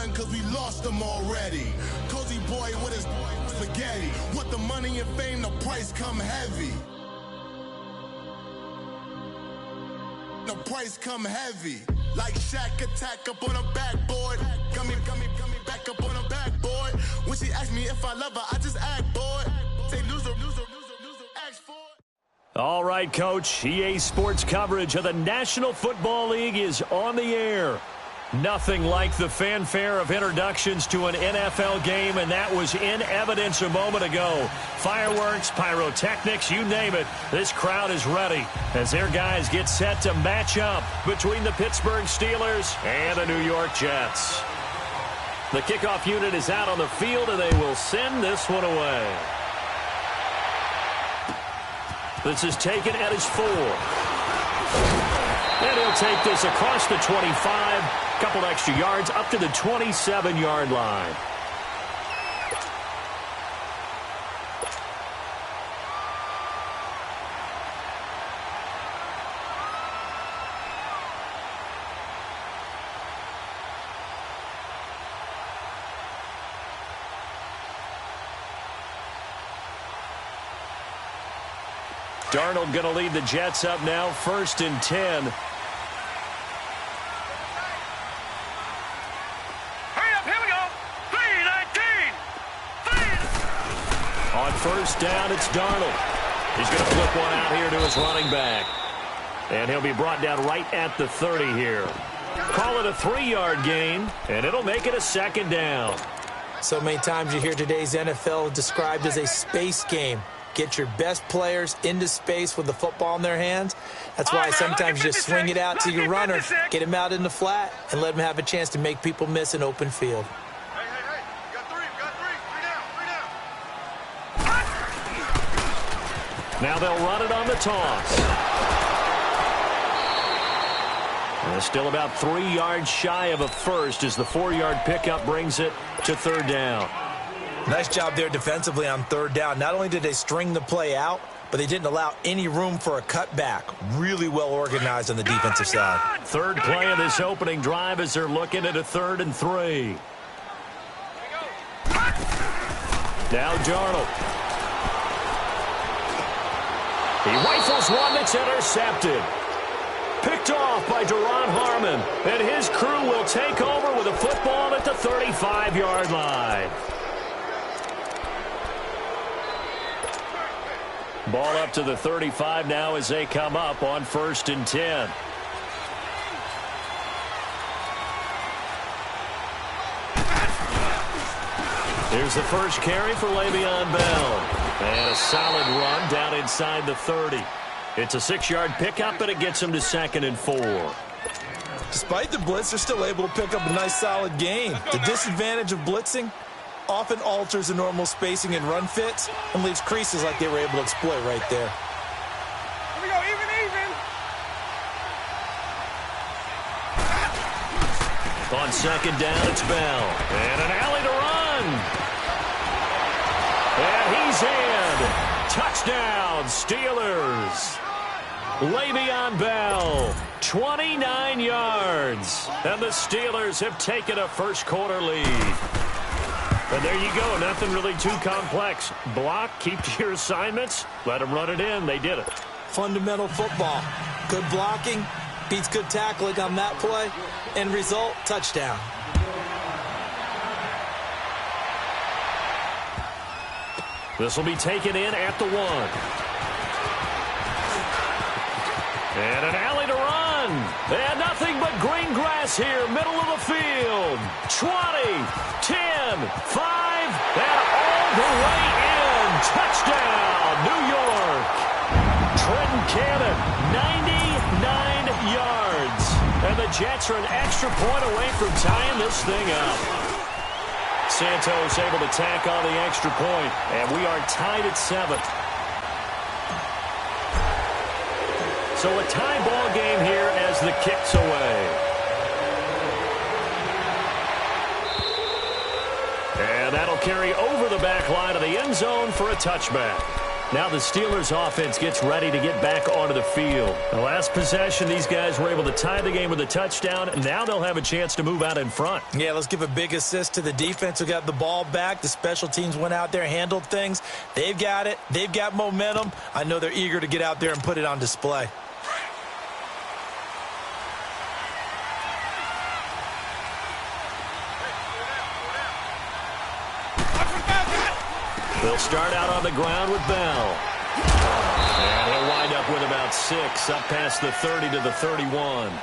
nothing cause we lost them already. Cozy boy with his spaghetti. With the money and fame, the price come heavy. The price come heavy. Like Shaq attack up on a backboard. Gummy, back up on a backboard. When she asked me if I love her, I just act bored. Say loser, ask for it. All right, Coach. EA Sports coverage of the National Football League is on the air. Nothing like the fanfare of introductions to an NFL game, and that was in evidence a moment ago. Fireworks, pyrotechnics, you name it. This crowd is ready as their guys get set to match up between the Pittsburgh Steelers and the New York Jets. The kickoff unit is out on the field, and they will send this one away. This is taken at his 4. And he'll take this across the 25, couple extra yards up to the 27-yard line. Darnold going to lead the Jets up now, 1st and 10. On 1st down, it's Darnold. He's going to flip one out here to his running back. And he'll be brought down right at the 30 here. Call it a 3-yard gain, and it'll make it a 2nd down. So many times you hear today's NFL described as a space game. Get your best players into space with the football in their hands. That's why sometimes you just swing it out to your runner, get him out in the flat, and let him have a chance to make people miss an open field. Now they'll run it on the toss. And still about 3 yards shy of a first as the 4-yard pickup brings it to 3rd down. Nice job there defensively on 3rd down. Not only did they string the play out, but they didn't allow any room for a cutback. Really well organized on the defensive side. 3rd play of this opening drive as they're looking at a 3rd and 3. Now Darnold. He rifles one that's intercepted. Picked off by Duron Harmon. And his crew will take over with a football at the 35-yard line. Ball up to the 35 now as they come up on 1st and 10. Here's the first carry for Le'Veon Bell. And a solid run down inside the 30. It's a 6-yard pickup, and it gets him to 2nd and 4. Despite the blitz, they're still able to pick up a nice solid gain. The disadvantage of blitzing often alters the normal spacing and run fits and leaves creases like they were able to exploit right there. Here we go, even. On 2nd down, it's Bell. And an alley to run. And he's in. Touchdown, Steelers. Le'Veon Bell, 29 yards. And the Steelers have taken a first-quarter lead. And there you go. Nothing really too complex. Block, keep to your assignments, let them run it in. They did it. Fundamental football. Good blocking beats good tackling on that play. End result, touchdown. This will be taken in at the 1. And an alley to run. And nothing but green grass here, middle of the field. 20, 10, 5, and all the way in. Touchdown, New York. Trenton Cannon, 99 yards. And the Jets are an extra point away from tying this thing up. Santos able to tack on the extra point, and we are tied at 7. So a tie ball game here as the kick's away. And that'll carry over the back line of the end zone for a touchback. Now the Steelers offense gets ready to get back onto the field. The last possession, these guys were able to tie the game with a touchdown, and now they'll have a chance to move out in front. Yeah, let's give a big assist to the defense who got the ball back. The special teams went out there, handled things. They've got it. They've got momentum. I know they're eager to get out there and put it on display. They'll start out on the ground with Bell. And he'll wind up with about 6, up past the 30 to the 31. All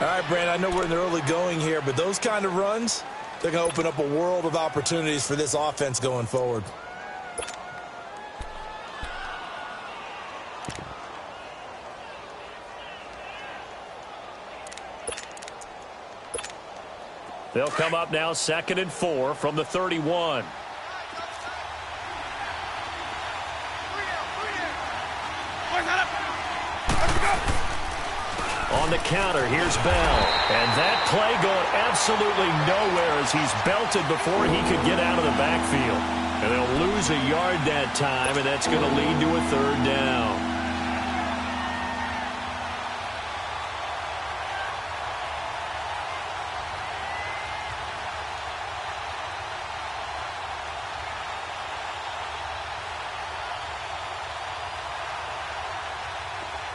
right, Brandon, I know we're in the early going here, but those kind of runs, they're going to open up a world of opportunities for this offense going forward. They'll come up now 2nd and 4 from the 31. On the counter, here's Bell. And that play going absolutely nowhere as he's belted before he could get out of the backfield. And they'll lose a yard that time, and that's going to lead to a 3rd down.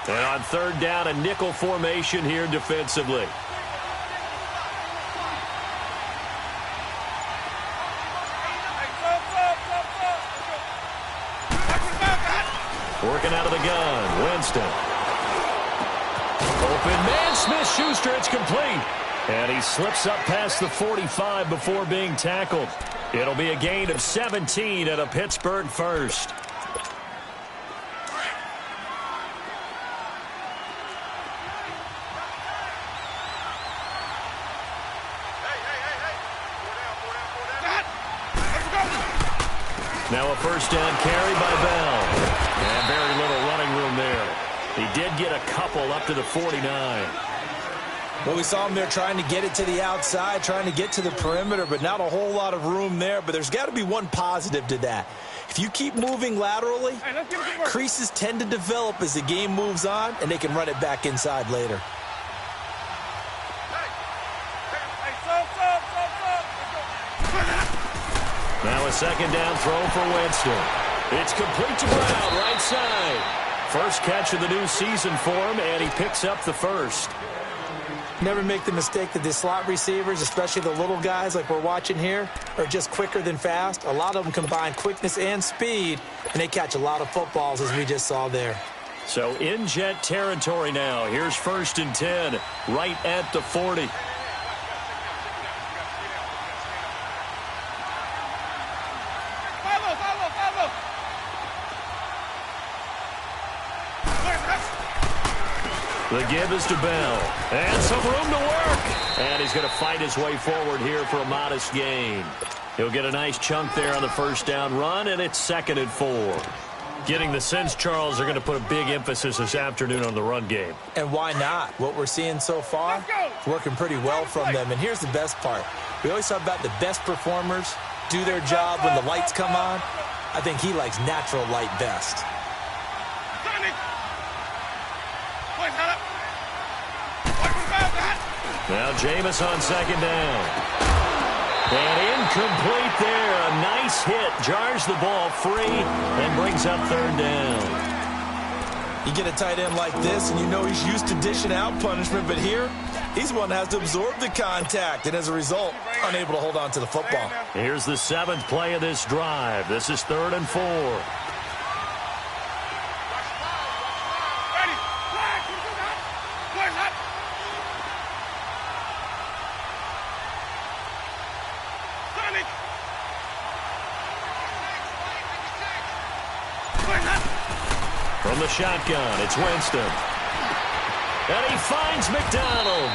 And on 3rd down, a nickel formation here defensively. Working out of the gun, Winston. Open man, Smith-Schuster, it's complete. And he slips up past the 45 before being tackled. It'll be a gain of 17 and a Pittsburgh first. Now a 1st down carry by Bell. And very little running room there. He did get a couple up to the 49. Well, we saw him there trying to get it to the outside, trying to get to the perimeter, but not a whole lot of room there. But there's got to be one positive to that. If you keep moving laterally, creases tend to develop as the game moves on, and they can run it back inside later. Now a 2nd down throw for Winston. It's complete to Brown, right side. First catch of the new season for him, and he picks up the 1st. Never make the mistake that the slot receivers, especially the little guys like we're watching here, are just quicker than fast. A lot of them combine quickness and speed, and they catch a lot of footballs, as we just saw there. So in jet territory now. Here's 1st and 10, right at the 40. The give is to Bell. And some room to work. And he's going to fight his way forward here for a modest gain. He'll get a nice chunk there on the 1st down run, and it's 2nd and 4. Getting the sense, Charles, are going to put a big emphasis this afternoon on the run game. And why not? What we're seeing so far, working pretty well from them. And here's the best part. We always talk about the best performers do their job when the lights come on. I think he likes natural light best. Now Jameis on 2nd down. And incomplete there. A nice hit. Jars the ball free and brings up 3rd down. You get a tight end like this, and you know he's used to dishing out punishment, but here, he's one that has to absorb the contact, and as a result, unable to hold on to the football. Here's the 7th play of this drive. This is 3rd and 4. From the shotgun, it's Winston. And he finds McDonald.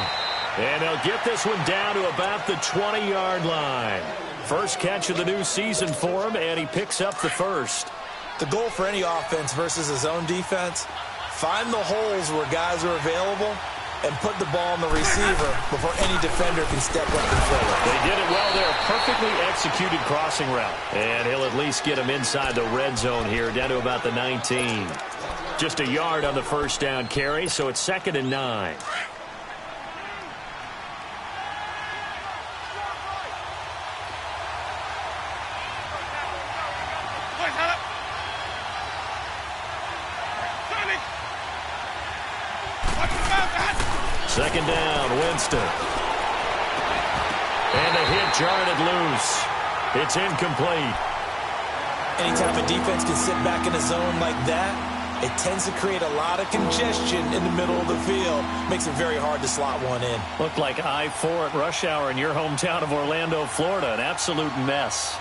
And they'll get this one down to about the 20-yard line. First catch of the new season for him, and he picks up the 1st. The goal for any offense versus his own defense, find the holes where guys are available and put the ball on the receiver before any defender can step up and fill it. They did it well there. perfectly executed crossing route. And he'll at least get him inside the red zone here, down to about the 19. Just a yard on the first down carry, so it's 2nd and 9. Second down, Winston. And a hit jarred it loose. It's incomplete. Anytime a defense can sit back in a zone like that, it tends to create a lot of congestion in the middle of the field. Makes it very hard to slot one in. Looked like I-4 at rush hour in your hometown of Orlando, Florida. An absolute mess.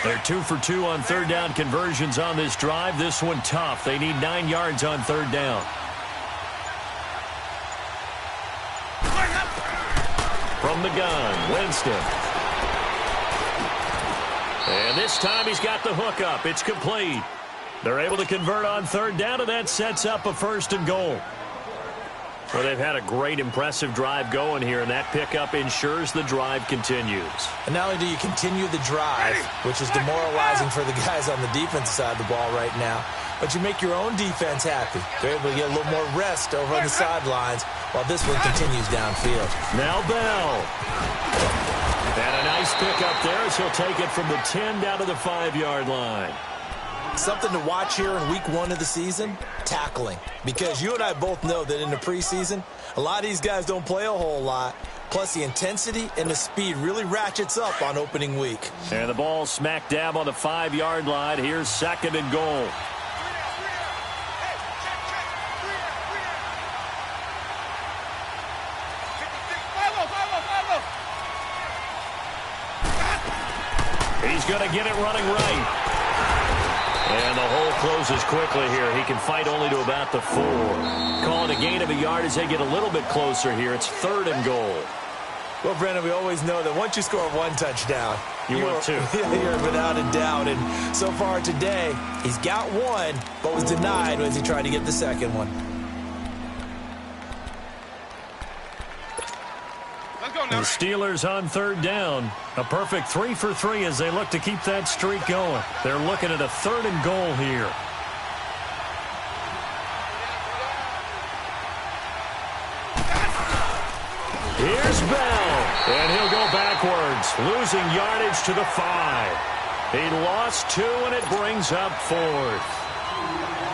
They're 2 for 2 on third down conversions on this drive. This one tough. They need 9 yards on third down. From the gun, Winston. And this time he's got the hook up. It's complete. They're able to convert on third down, and that sets up a 1st and goal. Well, they've had a great, impressive drive going here, and that pickup ensures the drive continues. And not only do you continue the drive, which is demoralizing for the guys on the defensive side of the ball right now, but you make your own defense happy. They're able to get a little more rest over on the sidelines while this one continues downfield. Now Bell. And a nice pickup there as he'll take it from the 10 down to the 5-yard line. Something to watch here in week 1 of the season, tackling. Because you and I both know that in the preseason, a lot of these guys don't play a whole lot. Plus, the intensity and the speed really ratchets up on opening week. And the ball smack dab on the 5-yard line. Here's 2nd and goal. He's going to get it running right. And the hole closes quickly here. He can fight only to about the 4. Calling a gain of a yard as they get a little bit closer here. It's 3rd and goal. Well, Brandon, we always know that once you score 1 touchdown, you want 2. You're without a doubt. And so far today, he's got 1, but was denied as he tried to get the 2nd one. The Steelers on third down. A perfect 3 for 3 as they look to keep that streak going. They're looking at a 3rd and goal here. Here's Bell. And he'll go backwards, losing yardage to the 5. He lost 2, and it brings up 4th.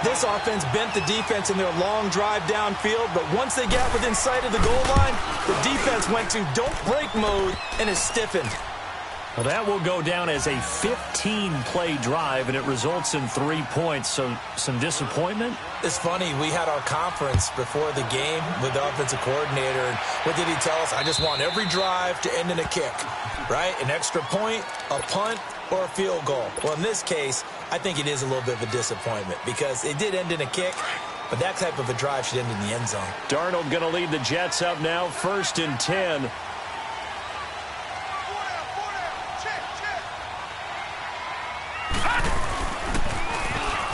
This offense bent the defense in their long drive downfield, but once they got within sight of the goal line, the defense went to don't break mode and is stiffened. Well, that will go down as a 15-play drive, and it results in 3 points. So some disappointment? It's funny. We had our conference before the game with the offensive coordinator, and what did he tell us? I just want every drive to end in a kick, right? An extra point, a punt, or a field goal. Well, in this case, I think it is a little bit of a disappointment because it did end in a kick, but that type of a drive should end in the end zone. Darnold going to lead the Jets up now, 1st and 10.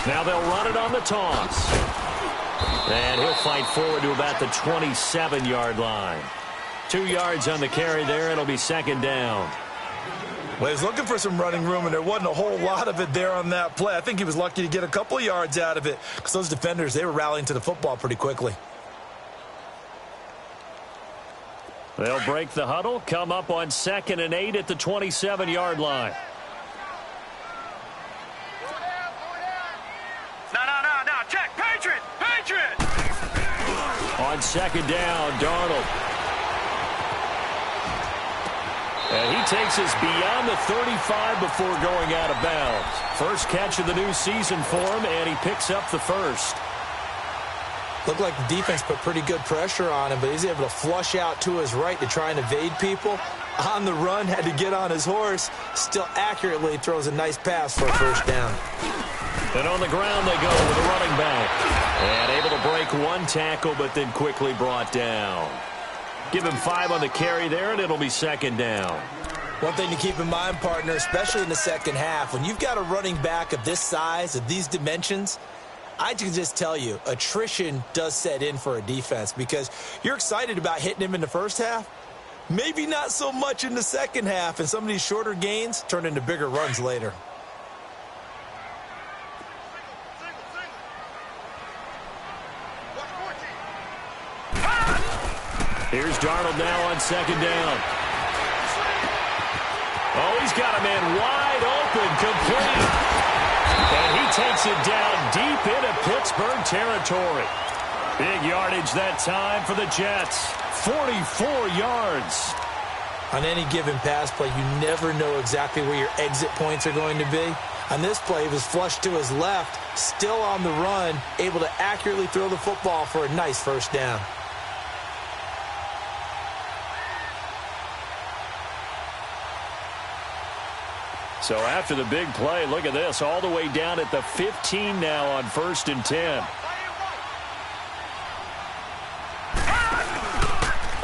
Now they'll run it on the toss. And he'll fight forward to about the 27-yard line. 2 yards on the carry there. It'll be 2nd down. Well, he was looking for some running room, and there wasn't a whole lot of it there on that play. I think he was lucky to get a couple of yards out of it because those defenders, they were rallying to the football pretty quickly. They'll break the huddle, come up on 2nd and 8 at the 27-yard line. No, check, Patriot! On 2nd down, Darnold. And he takes us beyond the 35 before going out of bounds. First catch of the new season for him, and he picks up the 1st. Looked like the defense put pretty good pressure on him, but he's able to flush out to his right to try and evade people. On the run, had to get on his horse. Still accurately throws a nice pass for a 1st down. And on the ground they go with a running back. And able to break 1 tackle, but then quickly brought down. Give him 5 on the carry there, and it'll be 2nd down. One thing to keep in mind, partner, especially in the second half, when you've got a running back of this size, of these dimensions, I can just tell you, attrition does set in for a defense because you're excited about hitting him in the first half. Maybe not so much in the second half, and some of these shorter gains turn into bigger runs later. Here's Darnold now on second down. Oh, he's got a man wide open, complete. And he takes it down deep into Pittsburgh territory. Big yardage that time for the Jets. 44 yards. On any given pass play, you never know exactly where your exit points are going to be. On this play, he was flushed to his left, still on the run, able to accurately throw the football for a nice first down. So after the big play, look at this, all the way down at the 15 now on 1st and 10.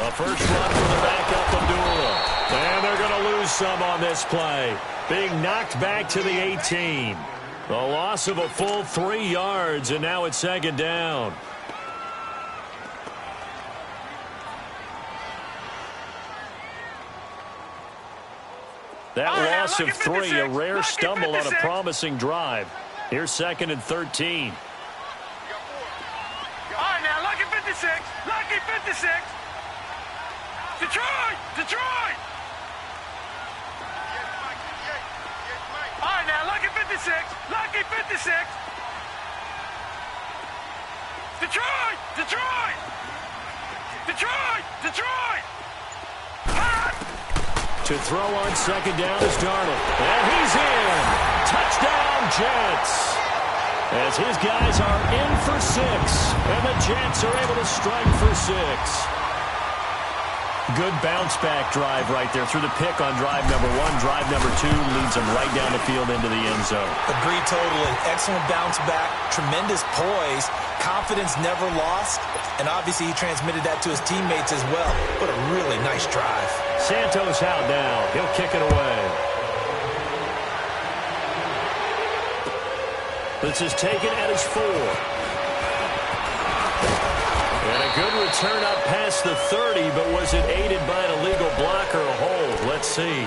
A first run for the backup, Abdullah. And they're going to lose some on this play. Being knocked back to the 18. The loss of a full 3 yards, and now it's second down. That loss of 3, a rare stumble on a promising drive. Here's 2nd and 13. All right, now, lucky 56. Lucky 56. Detroit! Detroit! All right, now, lucky 56. Lucky 56. Detroit! Detroit! Detroit! Detroit! To throw on second down is Darnold. And he's in. Touchdown, Jets. As his guys are in for 6. And the Jets are able to strike for 6. Good bounce-back drive right there. Through the pick on drive number 1. Drive number 2 leads them right down the field into the end zone. Agreed totally. Excellent bounce-back. Tremendous poise. Confidence never lost. And obviously he transmitted that to his teammates as well. What a really nice drive. Santos out now. He'll kick it away. This is taken at his 4. And a good return up past the 30, but was it aided by an illegal block or a hold? Let's see.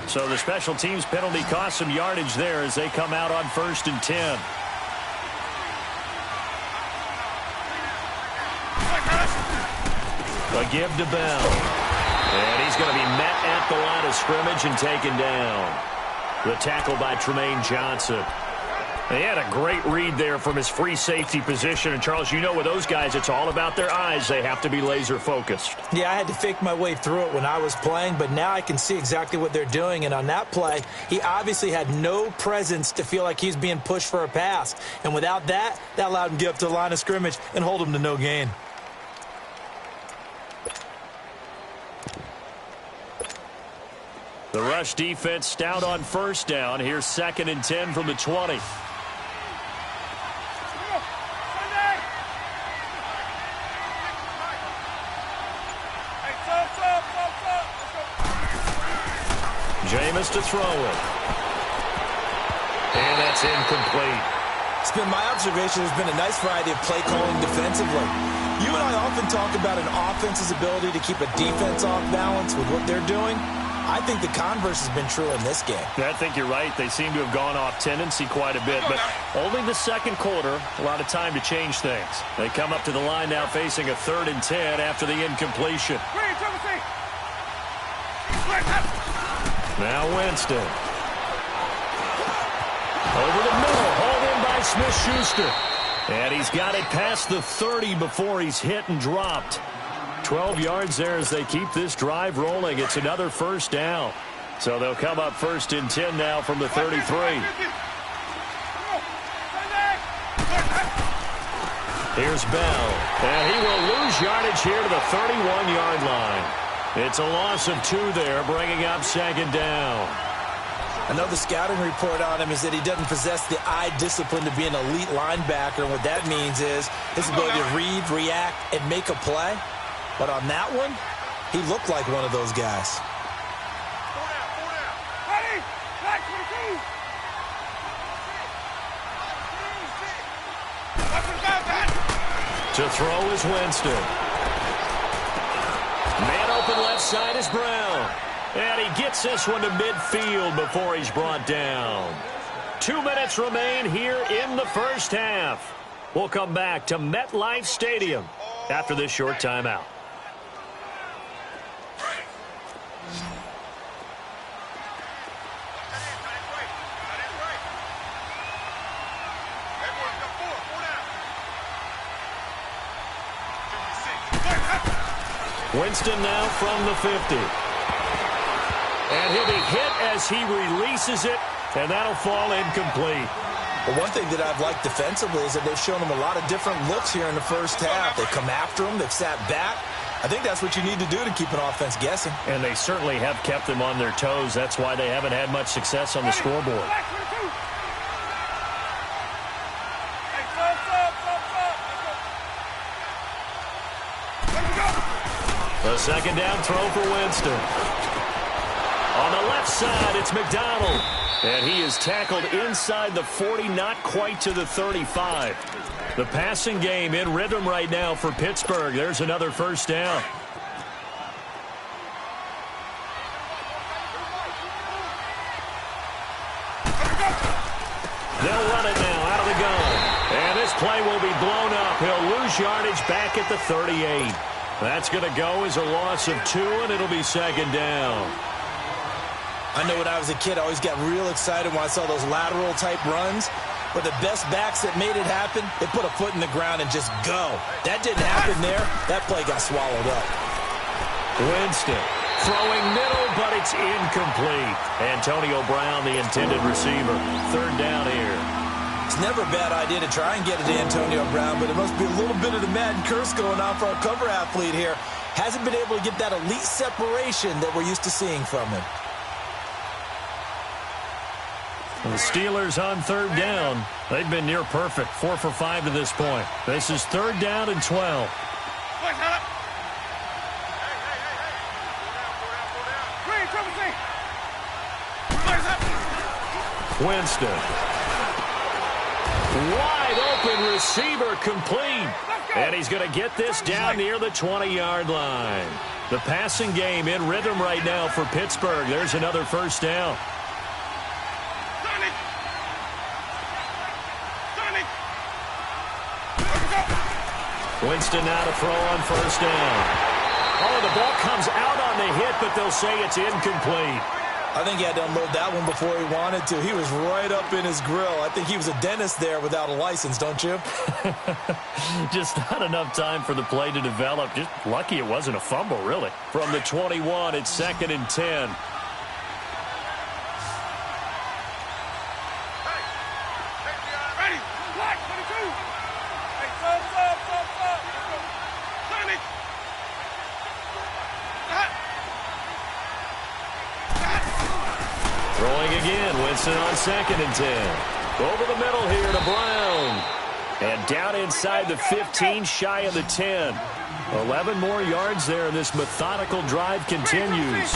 So the special teams penalty cost some yardage there as they come out on 1st and 10. A give to Bell. And he's going to be met at the line of scrimmage and taken down. The tackle by Tremaine Johnson. He had a great read there from his free safety position. And, Charles, you know with those guys, it's all about their eyes. They have to be laser-focused. Yeah, I had to fake my way through it when I was playing, but now I can see exactly what they're doing. And on that play, he obviously had no presence to feel like he's being pushed for a pass. And without that, that allowed him to get up to the line of scrimmage and hold him to no gain. The rush defense stout on first down. Here's 2nd and 10 from the 20. Jameis to throw it. And that's incomplete. It's been my observation there's been a nice variety of play calling defensively. You and I often talk about an offense's ability to keep a defense off balance with what they're doing. I think the converse has been true in this game. I think you're right. They seem to have gone off tendency quite a bit, but only the second quarter, a lot of time to change things. They come up to the line now facing a 3rd and 10 after the incompletion. Now Winston. Over the middle, hauled in by Smith-Schuster. And he's got it past the 30 before he's hit and dropped. 12 yards there as they keep this drive rolling. It's another first down. So they'll come up 1st and 10 now from the 33. Here's Bell. And he will lose yardage here to the 31-yard line. It's a loss of 2 there, bringing up 2nd down. I know the scouting report on him is that he doesn't possess the eye discipline to be an elite linebacker, and what that means is his ability to read, react, and make a play. But on that one, he looked like one of those guys. Ready? Back 22. To throw is Winston. Man open left side is Brown. And he gets this one to midfield before he's brought down. 2 minutes remain here in the first half. We'll come back to MetLife Stadium after this short timeout. Winston now from the 50. And he'll be hit as he releases it, and that'll fall incomplete. Well, one thing that I've liked defensively is that they've shown him a lot of different looks here in the first half. They've come after him. They've sat back. I think that's what you need to do to keep an offense guessing. And they certainly have kept them on their toes. That's why they haven't had much success on the scoreboard. The second down throw for Winston. On the left side, it's McDonald. And he is tackled inside the 40, not quite to the 35. The passing game in rhythm right now for Pittsburgh. There's another first down. They'll run it now out of the gun. And this play will be blown up. He'll lose yardage back at the 38. That's going to go as a loss of 2, and it'll be second down. I know when I was a kid, I always got real excited when I saw those lateral-type runs. But the best backs that made it happen, they put a foot in the ground and just go. That didn't happen there. That play got swallowed up. Winston throwing middle, but it's incomplete. Antonio Brown, the intended receiver. Third down here. It's never a bad idea to try and get it to Antonio Brown, but it must be a little bit of the Madden curse going on for our cover athlete here. Hasn't been able to get that elite separation that we're used to seeing from him. The Steelers on third down. They've been near perfect, 4 for 5 to this point. This is third down and 12. Winston. Wide open receiver complete. And he's going to get this down near the 20-yard line. The passing game in rhythm right now for Pittsburgh. There's another first down. Winston now to throw on first down. Oh, the ball comes out on the hit, but they'll say it's incomplete. I think he had to unload that one before he wanted to. He was right up in his grill. I think he was a dentist there without a license, don't you? Just not enough time for the play to develop. Just lucky it wasn't a fumble, really. From the 21, it's second and 10. Throwing again, Winston on second and 10. Over the middle here to Brown. And down inside the 15, shy of the 10. 11 more yards there, and this methodical drive continues.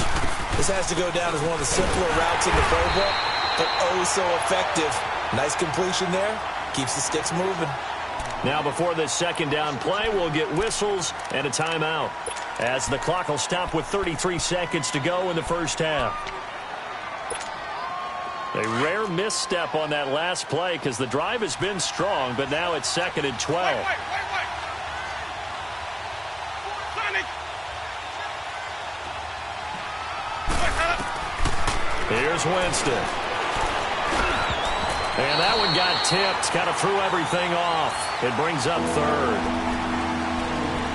This has to go down as one of the simpler routes in the playbook, but oh so effective. Nice completion there. Keeps the sticks moving. Now before this second down play, we'll get whistles and a timeout, as the clock will stop with 33 seconds to go in the first half. A rare misstep on that last play because the drive has been strong, but now it's second and 12. Here's Winston. And that one got tipped, kind of threw everything off. It brings up third.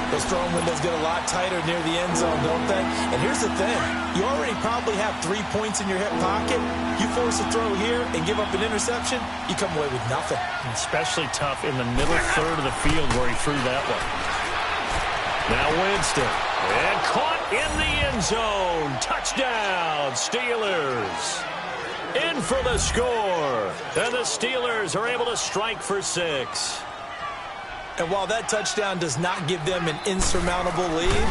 Those throwing windows get a lot tighter near the end zone, don't they? And here's the thing. You already probably have 3 points in your hip pocket. You force a throw here and give up an interception, you come away with nothing. Especially tough in the middle third of the field where he threw that one. Now Winston. And caught in the end zone. Touchdown, Steelers. in for the score. And the Steelers are able to strike for 6. And while that touchdown does not give them an insurmountable lead,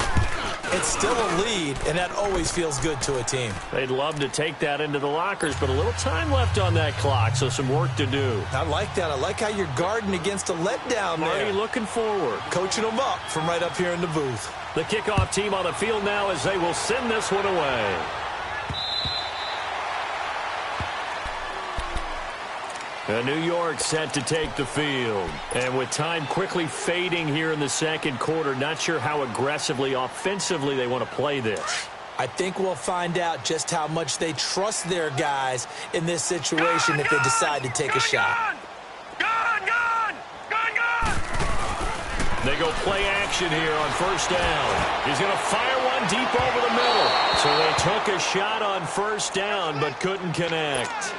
it's still a lead, and that always feels good to a team. They'd love to take that into the lockers, but a little time left on that clock, so some work to do. I like that. I like how you're guarding against a letdown there. Already looking forward. Coaching them up from right up here in the booth. The kickoff team on the field now as they will send this one away. New York set to take the field. And with time quickly fading here in the second quarter, not sure how aggressively, offensively they want to play this. I think we'll find out just how much they trust their guys in this situation if they decide to take a shot. They go play action here on first down. He's going to fire one deep over the middle. So they took a shot on first down but couldn't connect.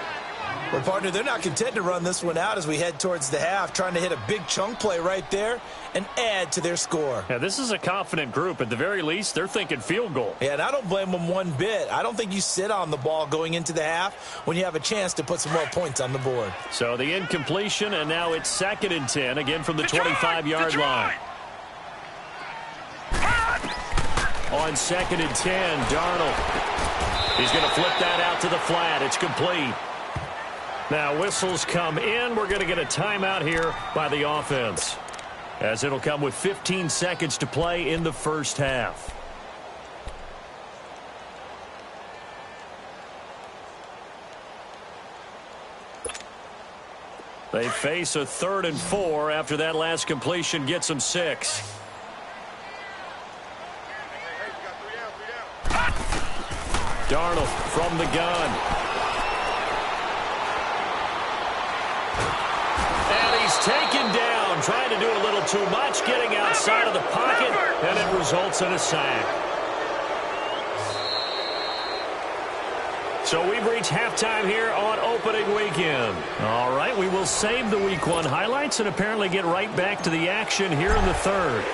Well, partner, they're not content to run this one out as we head towards the half, trying to hit a big chunk play right there and add to their score. Yeah, this is a confident group. At the very least, they're thinking field goal. Yeah, and I don't blame them one bit. I don't think you sit on the ball going into the half when you have a chance to put some more points on the board. So the incompletion, and now it's 2nd and 10, again from the 25-yard line. On 2nd and 10, Darnold. He's going to flip that out to the flat. It's complete. Now whistles come in. We're going to get a timeout here by the offense, as it'll come with 15 seconds to play in the first half. They face a 3rd and 4 after that last completion gets them 6. Darnold from the gun. Taken down, trying to do a little too much, getting outside of the pocket, and it results in a sack. So we've reached halftime here on opening weekend. All right, we will save the Week 1 highlights and apparently get right back to the action here in the third.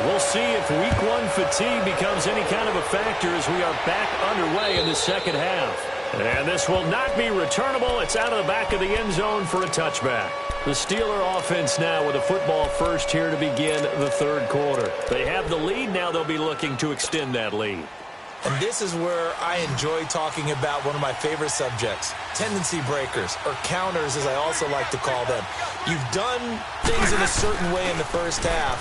We'll see if Week 1 fatigue becomes any kind of a factor as we are back underway in the second half. And this will not be returnable. It's out of the back of the end zone for a touchback. The Steeler offense now with a football first here to begin the third quarter. They have the lead. Now they'll be looking to extend that lead. And this is where I enjoy talking about one of my favorite subjects, tendency breakers, or counters as I also like to call them. You've done things in a certain way in the first half,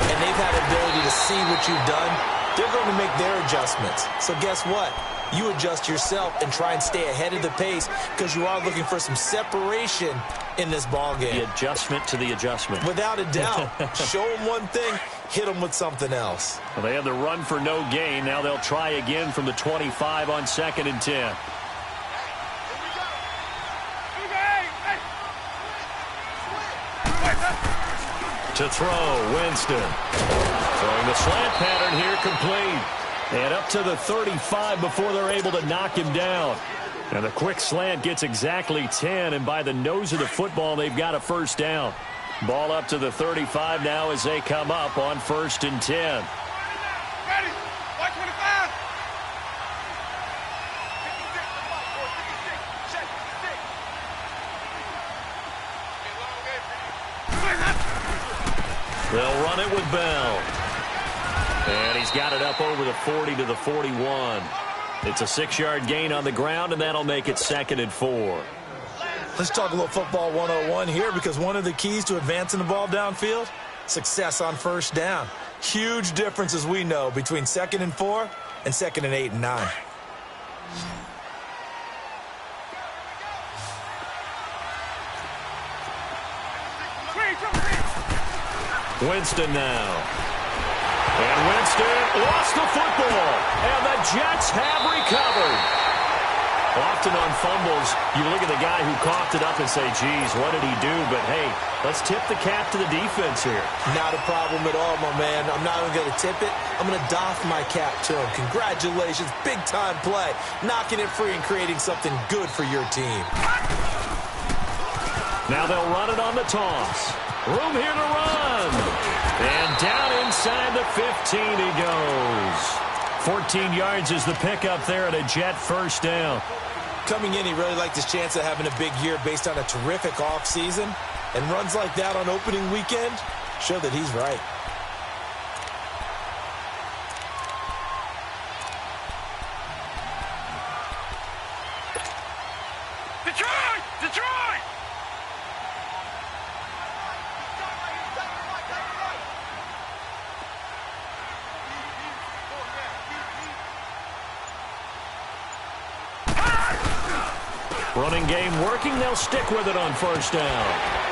and they've had the ability to see what you've done. They're going to make their adjustments. So guess what? You adjust yourself and try and stay ahead of the pace because you are looking for some separation in this ball game. The adjustment to the adjustment. Without a doubt. Show them one thing, hit them with something else. Well, they had the run for no gain. Now they'll try again from the 25 on 2nd and 10. To throw, Winston. Throwing the slant pattern here, complete. And up to the 35 before they're able to knock him down. And the quick slant gets exactly 10, and by the nose of the football, they've got a first down. Ball up to the 35 now as they come up on 1st and 10. Ready. White 25. They'll run it with Bell. And he's got it up over the 40 to the 41. It's a 6-yard gain on the ground, and that'll make it 2nd and 4. Let's talk a little football 101 here, because one of the keys to advancing the ball downfield, success on first down. Huge difference, as we know, between 2nd and 4 and 2nd and 8 and 9. Winston now. And Winston lost the football, and the Jets have recovered. Often on fumbles, you look at the guy who coughed it up and say, geez, what did he do? But, hey, let's tip the cap to the defense here. Not a problem at all, my man. I'm not even going to tip it. I'm going to doff my cap to him. Congratulations. Big-time play. Knocking it free and creating something good for your team. Now they'll run it on the toss. Room here to run. And down inside the 15 he goes. 14 yards is the pickup there at a Jet first down. Coming in, he really liked his chance of having a big year based on a terrific offseason. And runs like that on opening weekend show that he's right. Detroit! Detroit! Running game working. They'll stick with it on first down.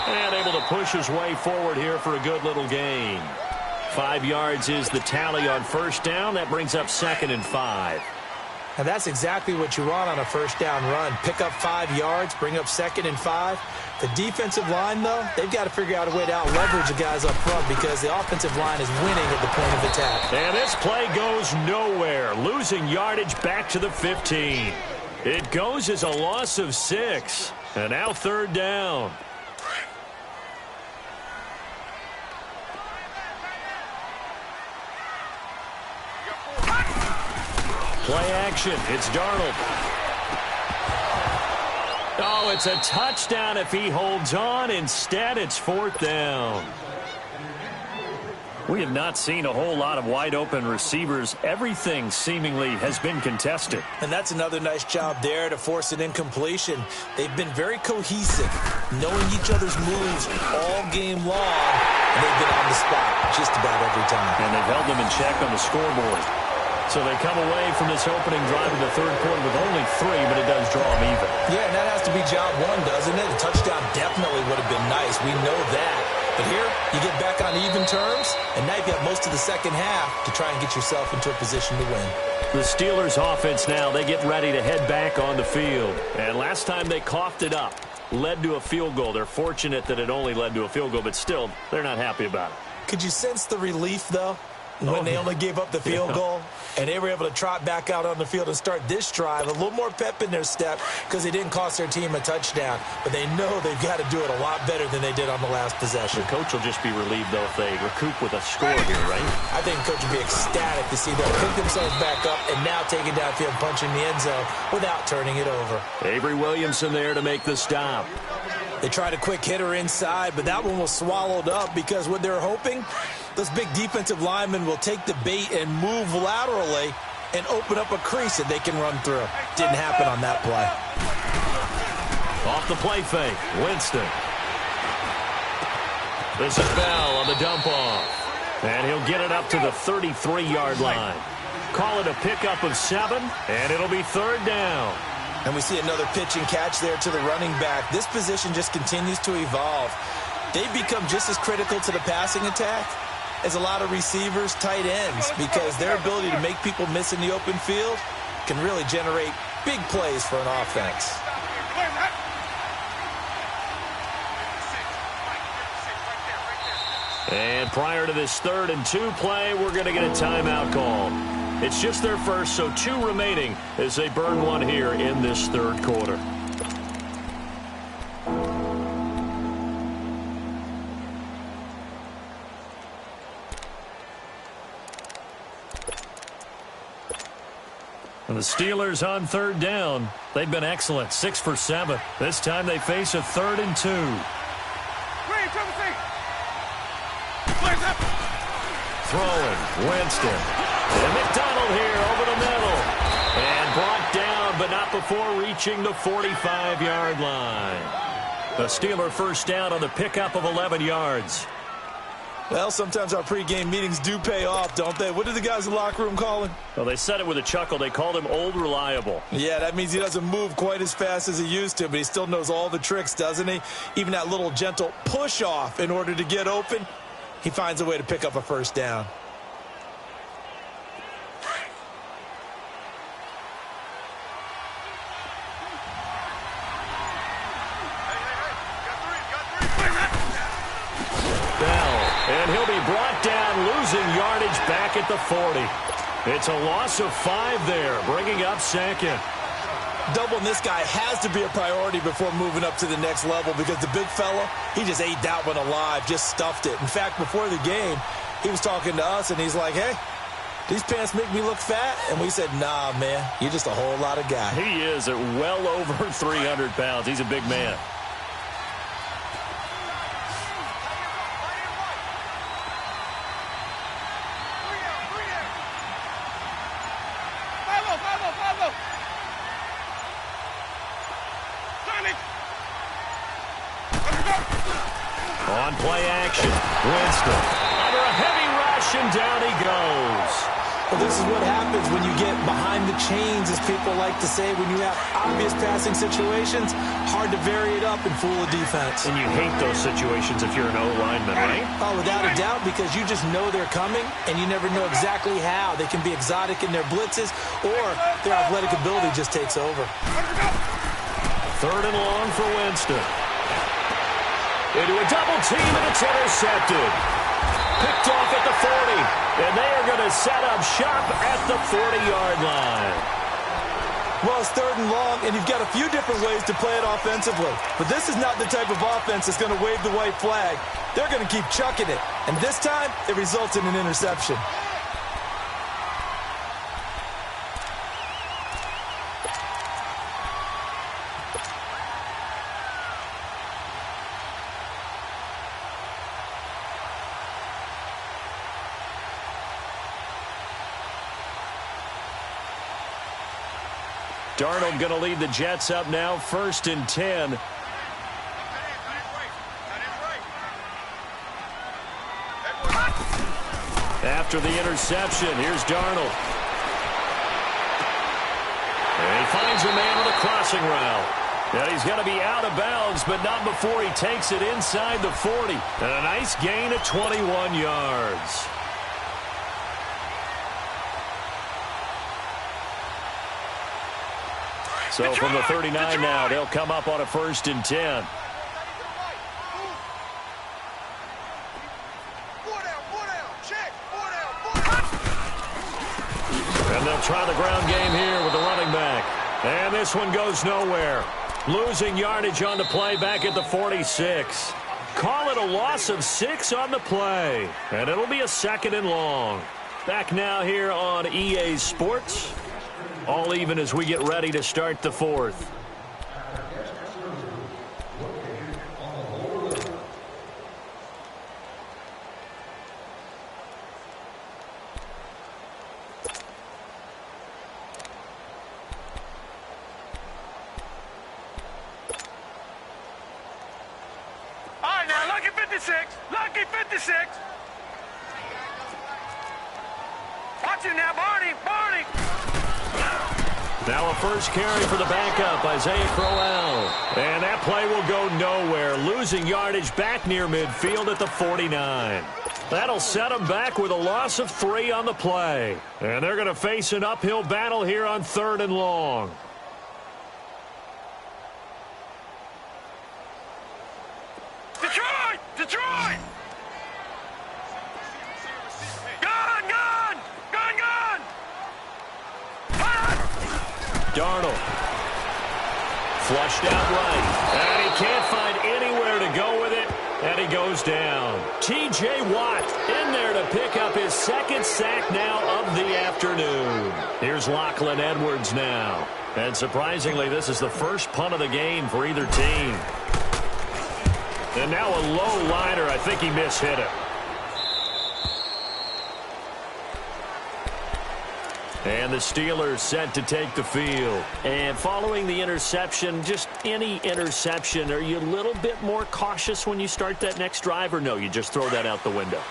And able to push his way forward here for a good little gain. 5 yards is the tally on first down. That brings up 2nd and 5. Now that's exactly what you want on a first down run. Pick up 5 yards, bring up 2nd and 5. The defensive line, though, they've got to figure out a way to out-leverage the guys up front because the offensive line is winning at the point of attack. And this play goes nowhere. Losing yardage back to the 15. It goes as a loss of 6. And now 3rd down. Play action. It's Darnold. Oh, it's a touchdown if he holds on. Instead, it's 4th down. We have not seen a whole lot of wide-open receivers. Everything seemingly has been contested. And that's another nice job there to force an incompletion. They've been very cohesive, knowing each other's moves all game long, and they've been on the spot just about every time. And they've held them in check on the scoreboard. So they come away from this opening drive in the 3rd quarter with only 3, but it does draw them even. Yeah, and that has to be job 1, doesn't it? A touchdown definitely would have been nice. We know that. But here, you get back on even terms, and now you've got most of the second half to try and get yourself into a position to win. The Steelers' offense now, they get ready to head back on the field. And last time they coughed it up, led to a field goal. They're fortunate that it only led to a field goal, but still, they're not happy about it. Could you sense the relief, though, when they only gave up the field goal? And they were able to trot back out on the field and start this drive. A little more pep in their step because they didn't cost their team a touchdown. But they know they've got to do it a lot better than they did on the last possession. The coach will just be relieved, though, if they recoup with a score here, right? I think the coach will be ecstatic to see them pick themselves back up and now take it downfield, punching the end zone without turning it over. Avery Williamson there to make the stop. They tried a quick hitter inside, but that one was swallowed up because what they're hoping, those big defensive linemen will take the bait and move laterally and open up a crease that they can run through. Didn't happen on that play. Off the play fake, Winston. This is Bell on the dump-off. And he'll get it up to the 33-yard line. Call it a pickup of 7, and it'll be 3rd down. And we see another pitch and catch there to the running back. This position just continues to evolve. They've become just as critical to the passing attack as a lot of receivers, tight ends, because their ability to make people miss in the open field can really generate big plays for an offense. And prior to this 3rd and 2 play, we're going to get a timeout call. It's just their first, so 2 remaining as they burn one here in this 3rd quarter. And the Steelers on 3rd down. They've been excellent, 6 for 7. This time they face a 3rd and 2. Throwing, Winston. And McDonald here over the middle. And brought down, but not before reaching the 45-yard line. A Steeler first down on the pickup of 11 yards. Well, sometimes our pregame meetings do pay off, don't they? What did the guys in the locker room call him? Well, they said it with a chuckle. They called him Old Reliable. Yeah, that means he doesn't move quite as fast as he used to, but he still knows all the tricks, doesn't he? Even that little gentle push-off in order to get open, he finds a way to pick up a first down. And he'll be brought down, losing yardage back at the 40. It's a loss of 5 there, bringing up 2nd. Doubling this guy has to be a priority before moving up to the next level because the big fella, he just ate that one alive, just stuffed it. In fact, before the game, he was talking to us, and he's like, hey, these pants make me look fat. And we said, nah, man, you're just a whole lot of guy. He is at well over 300 pounds. He's a big man. On play action, Winston under a heavy rush, and down he goes. Well, this is what happens when you get behind the chains, as people like to say. When you have obvious passing situations, hard to vary it up and fool a defense. And you hate those situations if you're an O-lineman, right? Oh, without a doubt, because you just know they're coming, and you never know exactly how. They can be exotic in their blitzes, or their athletic ability just takes over. 3rd and long for Winston. Into a double team, and it's intercepted. Picked off at the 40, and they are going to set up shop at the 40-yard line. Well, it's 3rd and long, and you've got a few different ways to play it offensively. But this is not the type of offense that's going to wave the white flag. They're going to keep chucking it. And this time, it results in an interception. Darnold going to lead the Jets up now, 1st and 10. After the interception, here's Darnold. And he finds a man with a crossing route. And he's going to be out of bounds, but not before he takes it inside the 40. And a nice gain of 21 yards. So from the 39 now, they'll come up on a 1st and 10. And they'll try the ground game here with the running back. And this one goes nowhere. Losing yardage on the play back at the 46. Call it a loss of 6 on the play. And it'll be a 2nd and long. Back now here on EA Sports. All even as we get ready to start the 4th. All right, now, lucky 56. Lucky 56. Watch it now, Barney. Barney. Now a first carry for the backup, Isaiah Crowell. And that play will go nowhere. Losing yardage back near midfield at the 49. That'll set them back with a loss of 3 on the play. And they're going to face an uphill battle here on 3rd and long. Detroit! Detroit! Gun! Gun! Gun! Gun! Darnold. Flushed out right. And he can't find anywhere to go with it. And he goes down. T.J. Watt in there to pick up his 2nd sack now of the afternoon. Here's Lachlan Edwards now. And surprisingly, this is the first punt of the game for either team. And now a low liner. I think he mishit it. And the Steelers set to take the field. And following the interception, just any interception, are you a little bit more cautious when you start that next drive, or no, you just throw that out the window?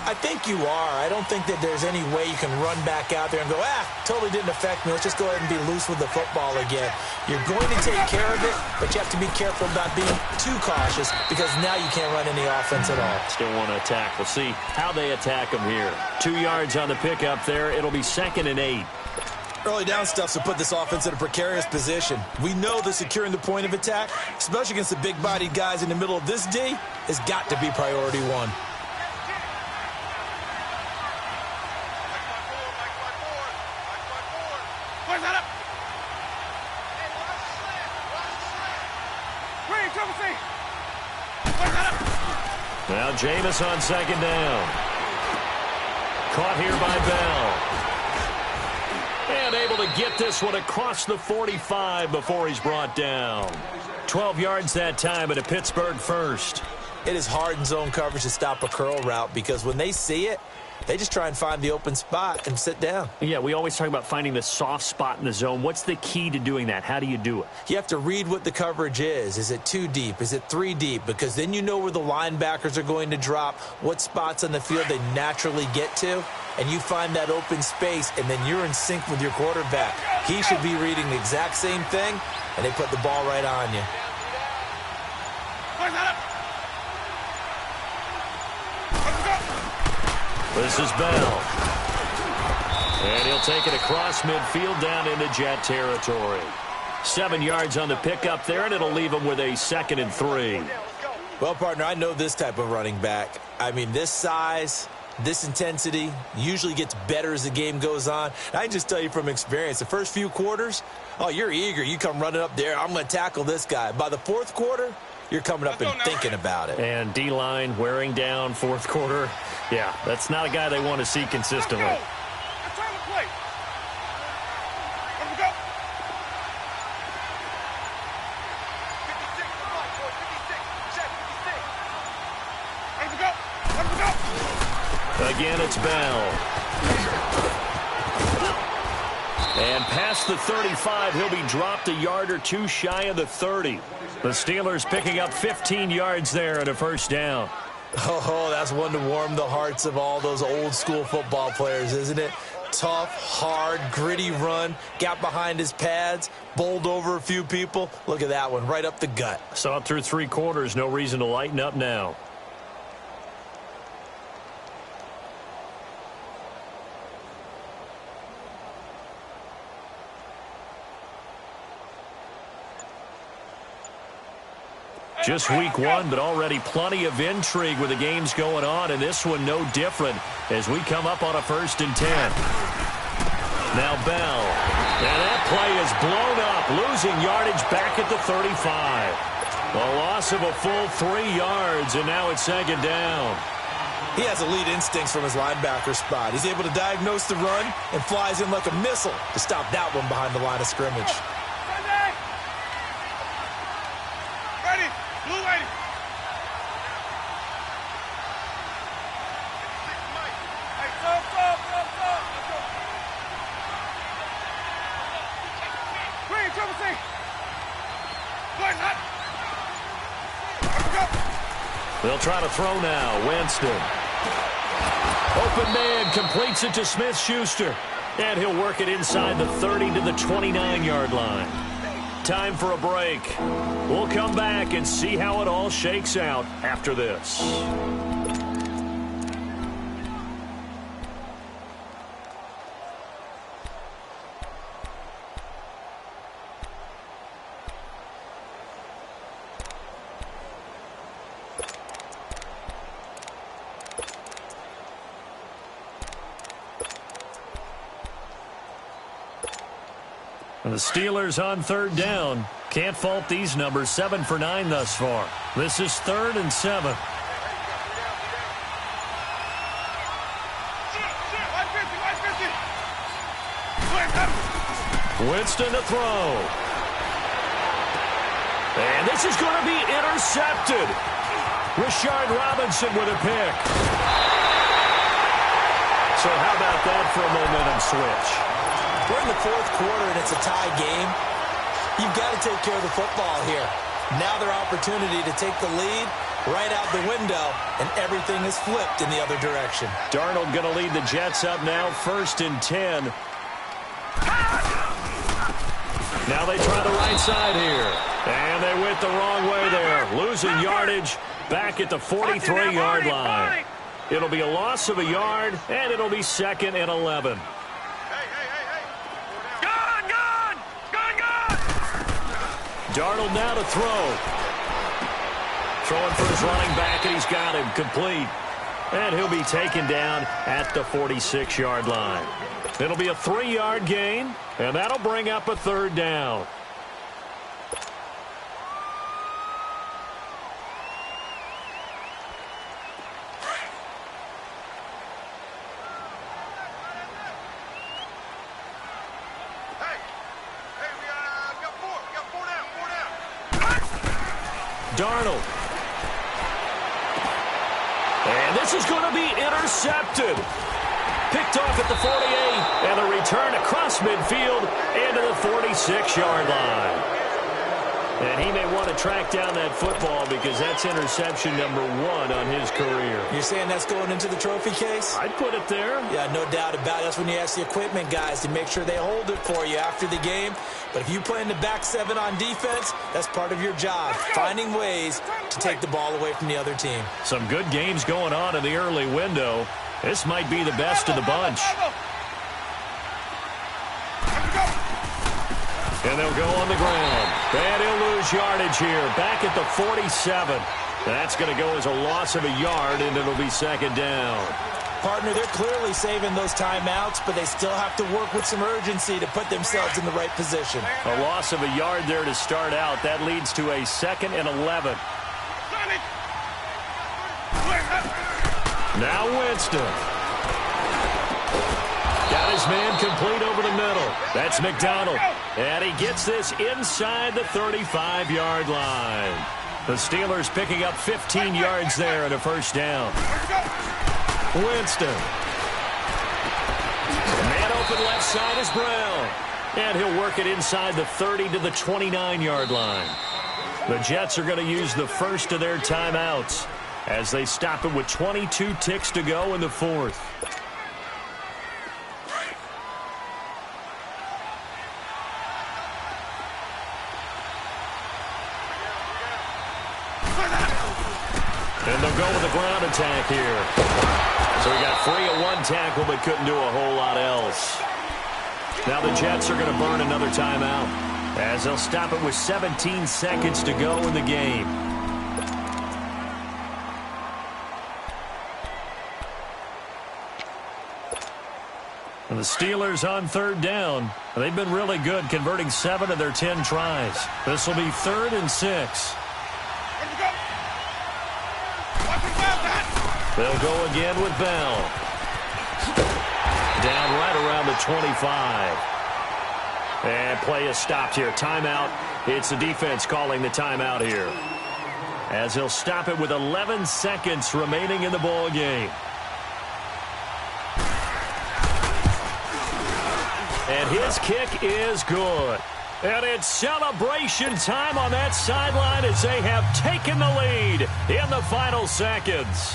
I think you are. I don't think that there's any way you can run back out there and go, totally didn't affect me. Let's just go ahead and be loose with the football again. You're going to take care of it, but you have to be careful about being too cautious because now you can't run any offense at all. Still want to attack. We'll see how they attack them here. 2 yards on the pickup there. It'll be 2nd and 8. Early down stuff to put this offense in a precarious position. We know that securing the point of attack, especially against the big-bodied guys in the middle of this D, has got to be priority 1. Where's that up? Green, triple C. Where's that up? Now Jameis on 2nd down. Caught here by Bell. And able to get this one across the 45 before he's brought down. 12 yards that time, and a Pittsburgh first. It is hard in zone coverage to stop a curl route because when they see it, they just try and find the open spot and sit down. Yeah, we always talk about finding the soft spot in the zone. What's the key to doing that? How do you do it? You have to read what the coverage is. Is it 2 deep? Is it 3 deep? Because then you know where the linebackers are going to drop, what spots on the field they naturally get to, and you find that open space, and then you're in sync with your quarterback. He should be reading the exact same thing, and they put the ball right on you. This is Bell. And he'll take it across midfield down into Jet territory. 7 yards on the pickup there, and it'll leave him with a 2nd and 3. Well, partner, I know this type of running back. I mean, this size, this intensity usually gets better as the game goes on. I can just tell you from experience, the first few quarters, oh, you're eager. You come running up there, I'm going to tackle this guy. By the fourth quarter, you're coming up and thinking about it. And D-line wearing down fourth quarter. Yeah, that's not a guy they want to see consistently. Let's try to play. Let me go. 56, 56, check, 56. Let me go. Let me go. Again, it's Bell. And past the 35, he'll be dropped a yard or two shy of the 30. The Steelers picking up 15 yards there and a first down. Oh, that's one to warm the hearts of all those old school football players, isn't it? Tough, hard, gritty run, got behind his pads, bowled over a few people. Look at that one, right up the gut. Saw it through 3 quarters, no reason to lighten up now. Just week 1, but already plenty of intrigue with the games going on, and this one no different as we come up on a 1st and 10. Now Bell. And that play is blown up, losing yardage back at the 35. A loss of a full 3 yards, and now it's 2nd down. He has elite instincts from his linebacker spot. He's able to diagnose the run and flies in like a missile to stop that one behind the line of scrimmage. Blue lady. Hey, stop. Green, triple C. Good, hot. They'll try to throw now. Winston. Open man completes it to Smith-Schuster. And he'll work it inside the 30 to the 29-yard line. Time for a break. We'll come back and see how it all shakes out after this. The Steelers on 3rd down. Can't fault these numbers. 7 for 9 thus far. This is 3rd and 7. Winston to throw. And this is going to be intercepted. Rashard Robinson with a pick. So how about that for a momentum switch? We're in the 4th quarter and it's a tie game. You've got to take care of the football here. Now their opportunity to take the lead right out the window, and everything is flipped in the other direction. Darnold going to lead the Jets up now, 1st and 10. Now they try the right side here. And they went the wrong way there. Losing yardage back at the 43-yard line. It'll be a loss of a yard, and it'll be 2nd and 11. Darnold now to throw. Throwing for his running back, and he's got him complete. And he'll be taken down at the 46-yard line. It'll be a 3-yard gain, and that'll bring up a 3rd down. Darnold. And this is going to be intercepted. Picked off at the 48, and the return across midfield into the 46-yard line. And he may want to track down that football because that's interception number 1 on his career. You're saying that's going into the trophy case? I'd put it there. Yeah, no doubt about it. That's when you ask the equipment guys to make sure they hold it for you after the game. But if you play in the back 7 on defense, that's part of your job, finding ways to take the ball away from the other team. Some good games going on in the early window. This might be the best of the bunch. And they'll go on the ground. And he'll lose yardage here. Back at the 47. That's going to go as a loss of a yard, and it'll be second down. Partner, they're clearly saving those timeouts, but they still have to work with some urgency to put themselves in the right position. A loss of a yard there to start out. That leads to a 2nd and 11. Now Winston. Got his man complete over the middle. That's McDonald. And he gets this inside the 35-yard line. The Steelers picking up 15 yards there and a first down. Winston. Man open left side is Brown. And he'll work it inside the 30 to the 29-yard line. The Jets are going to use the first of their timeouts as they stop it with 22 ticks to go in the 4th. And they'll go with a ground attack here. So he got free at 1 tackle but couldn't do a whole lot else. Now the Jets are going to burn another timeout as they'll stop it with 17 seconds to go in the game. And the Steelers on 3rd down. They've been really good, converting 7 of their 10 tries. This will be 3rd and 6. They'll go again with Bell. Down right around the 25. And play is stopped here. Timeout. It's the defense calling the timeout here, as he'll stop it with 11 seconds remaining in the ball game. And his kick is good. And it's celebration time on that sideline as they have taken the lead in the final seconds.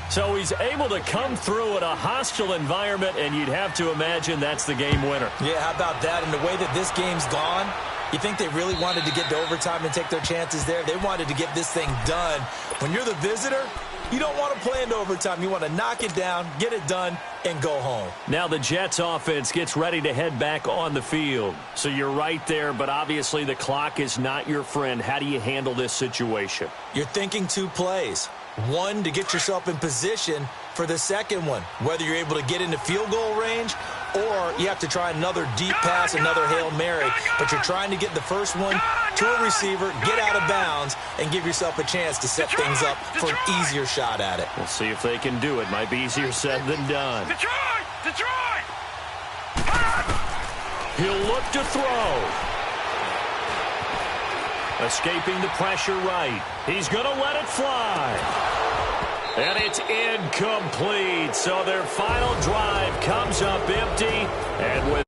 So he's able to come through in a hostile environment, and you'd have to imagine that's the game winner. Yeah, how about that? And the way that this game's gone, you think they really wanted to get to overtime and take their chances there? They wanted to get this thing done. When you're the visitor, you don't want to play into overtime. You want to knock it down, get it done, and go home. Now the Jets offense gets ready to head back on the field. So you're right there, but obviously the clock is not your friend. How do you handle this situation? You're thinking 2 plays. 1 to get yourself in position for the second one, whether you're able to get into field goal range or you have to try another deep pass, another Hail Mary. But you're trying to get the first one to a receiver, get out of bounds, and give yourself a chance to set things up for an easier shot at it. We'll see if they can do it. Might be easier said than done. Detroit! He'll look to throw. Escaping the pressure right. He's going to let it fly. And it's incomplete. So their final drive comes up empty. And with